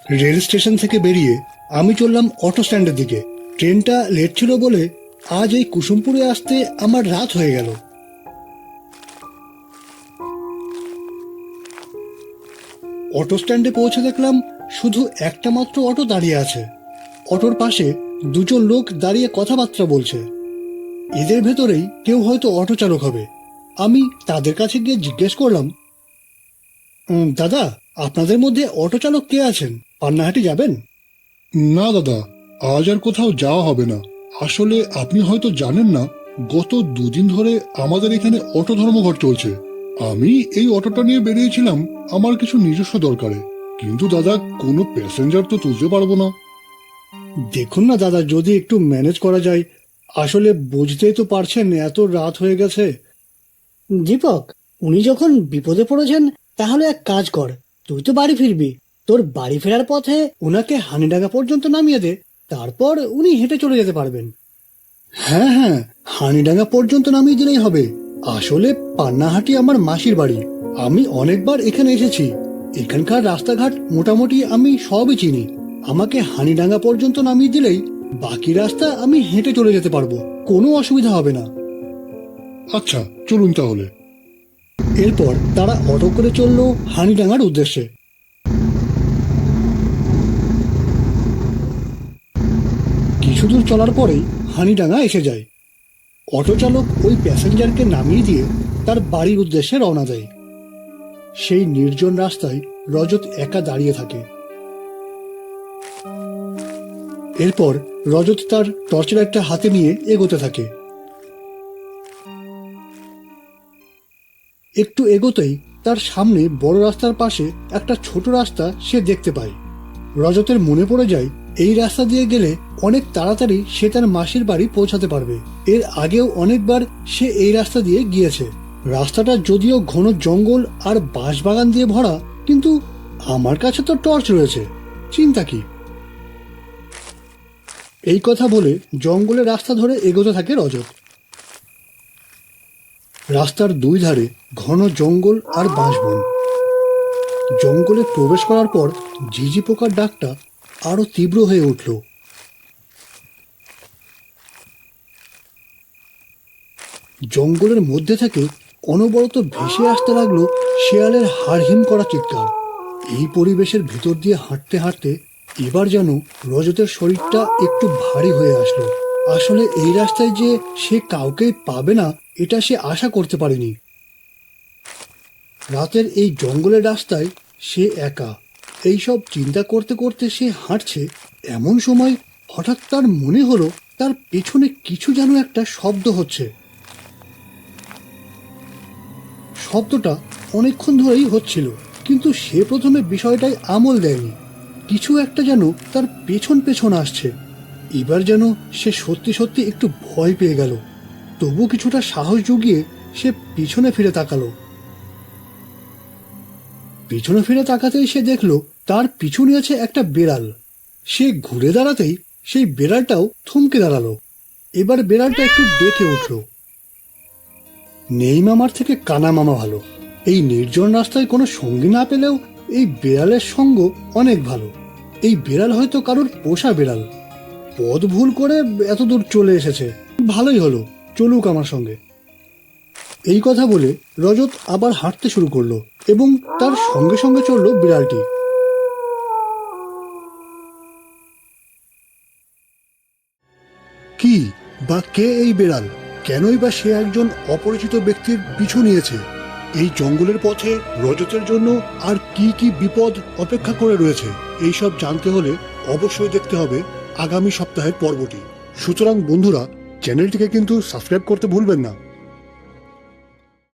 Rail station থেকে বেরিয়ে আমি চললাম অটো স্ট্যান্ডের দিকে। ট্রেনটা লেট ছিল বলে আজ এই কুসুমপুরে আসতে আমার রাত হয়ে গেল। অটো স্ট্যান্ডে পৌঁছে দেখলাম শুধু একটা মাত্র অটো দাঁড়িয়ে আছে। অটোর পাশে দুজন লোক দাঁড়িয়ে কথাবার্তা বলছে। এদের ভেতরেই কেউ হয়তো অটো চালক হবে। আমি তাদের কাছে গিয়ে জিজ্ঞেস করলাম, দাদা, আপনাদের মধ্যে অটো চালক কে আছেন? পান্নাহাটি যাবেন? না দাদা, আজ আর কোথাও যাওয়া হবে না। আসলে আপনি হয়তো জানেন না, গত 2 দিন ধরে আমাদের এখানে অটো ধর্মঘট চলছে। আমি এই অটোটা নিয়ে বেরিয়েছিলাম আমার কিছু নিজস্ব দরকারে, কিন্তু দাদা কোনো প্যাসেঞ্জার তো তুলতে পারবো না। দেখুন না দাদা, যদি একটু ম্যানেজ করা যায়। আসলে বুঝতেই তো পারছেন এত রাত হয়ে গেছে। দীপক, উনি যখন বিপদে পড়েছেন তাহলে এক কাজ কর, তুই তো বাড়ি ফিরবি, তোর বাড়ি ফেরার পথে ওনাকে হানিডাঙ্গা পর্যন্ত নামিয়ে দে, তারপর উনি হেঁটে চলে যেতে পারবেন। হ্যাঁ হ্যাঁ, হানিডাঙ্গা পর্যন্ত নামিয়ে দিলেই হবে। আসলে পান্নাহাটি আমার মাসির বাড়ি। আমি অনেকবার এখানে এসেছি। এখানকার রাস্তাঘাট মোটামুটি আমি সবই চিনি। আমাকে হানিডাঙ্গা পর্যন্ত নামিয়ে দিলেই বাকি রাস্তা আমি হেঁটে চলে যেতে পারবো, কোনো অসুবিধা হবে না। আচ্ছা, চলুন তাহলে। এরপর তারা অটো করে চললো হানিডাঙ্গার উদ্দেশ্যে। কিছু দূর চলার পরেই হানিডাঙ্গা এসে যায়। অটো চালক ওই প্যাসেঞ্জারকে নামিয়ে দিয়ে তার বাড়ির উদ্দেশ্যে রওনা দেয়। সেই নির্জন রাস্তায় রজত একা দাঁড়িয়ে থাকে। এরপর রজত তার টর্চ লাইটটা হাতে নিয়ে এগোতে থাকে। একটু এগোতেই তার সামনে বড় রাস্তার পাশে একটা ছোট রাস্তা সে দেখতে পায়। রজতের মনে পড়ে যায় এই রাস্তা দিয়ে গেলে অনেক তাড়াতাড়ি সে তার মাসির বাড়ি পৌঁছাতে পারবে। এর আগেও অনেকবার সে এই রাস্তা দিয়ে গিয়েছে। রাস্তাটা যদিও ঘন জঙ্গল আর বাঁশবাগান দিয়ে ভরা, কিন্তু আমার কাছে তো টর্চ রয়েছে, চিন্তা কি। এই কথা বলে জঙ্গলের রাস্তা ধরে এগোতে থাকে রজত। রাস্তার দুই ধারে ঘন জঙ্গল আর বাঁশবন। জঙ্গলে প্রবেশ করার পর ঝিঝি পোকার ডাকটা আরো তীব্র হয়ে উঠল। জঙ্গলের মধ্যে থেকে অনবরত ভেসে আসতে লাগলো শেয়ালের হাড়হিম করা চিৎকার। এই পরিবেশের ভেতর দিয়ে হাঁটতে হাঁটতে এবার যেন রজতের শরীরটা একটু ভারী হয়ে আসলো। আসলে এই রাস্তায় যে সে কাউকেই পাবে না, এটা সে আশা করতে পারেনি। রাতের এই জঙ্গলের রাস্তায় সে একা। এইসব চিন্তা করতে করতে সে হাঁটছে। এমন সময় হঠাৎ তার মনে হলো তার পেছনে কিছু যেন একটা শব্দ হচ্ছে। শব্দটা অনেকক্ষণ ধরেই হচ্ছিল, কিন্তু সে প্রথমে বিষয়টাই আমল দেয়নি। কিছু একটা যেন তার পেছন পেছন আসছে। এবার যেন সে সত্যি সত্যি একটু ভয় পেয়ে গেল। তবু কিছুটা সাহস জুগিয়ে সে পিছনে ফিরে তাকালো। পিছনে ফিরে তাকাতেই সে দেখলো তার পিছু নিয়েছে একটা বেড়াল। সে ঘুরে দাঁড়াতেই সেই বেড়ালটাও থমকে দাঁড়ালো। এবার বেড়ালটা একটু ডেকে উঠল, নেই মামার থেকে কানা মামা ভালো। এই নির্জন রাস্তায় কোনো সঙ্গী না পেলেও এই বেড়ালের সঙ্গ অনেক ভালো। এই বেড়াল হয়তো কারোর পোষা বেড়াল, পথ ভুল করে এত দূর চলে এসেছে। ভালোই হলো, চলুক আমার সঙ্গে। এই কথা বলে রজত আবার হাঁটতে শুরু করলো এবং তার সঙ্গে সঙ্গে চলল বিড়ালটি। কি বা কে এই বেড়াল? কেনই বা সে একজন অপরিচিত ব্যক্তির পিছু নিয়েছে? এই জঙ্গলের পথে রজতের জন্য আর কি কি বিপদ অপেক্ষা করে রয়েছে, এইসব জানতে হলে অবশ্যই দেখতে হবে আগামী সপ্তাহের পর্বটি। সুতরাং বন্ধুরা, চ্যানেলটিকে কিন্তু সাবস্ক্রাইব করতে ভুলবেন না।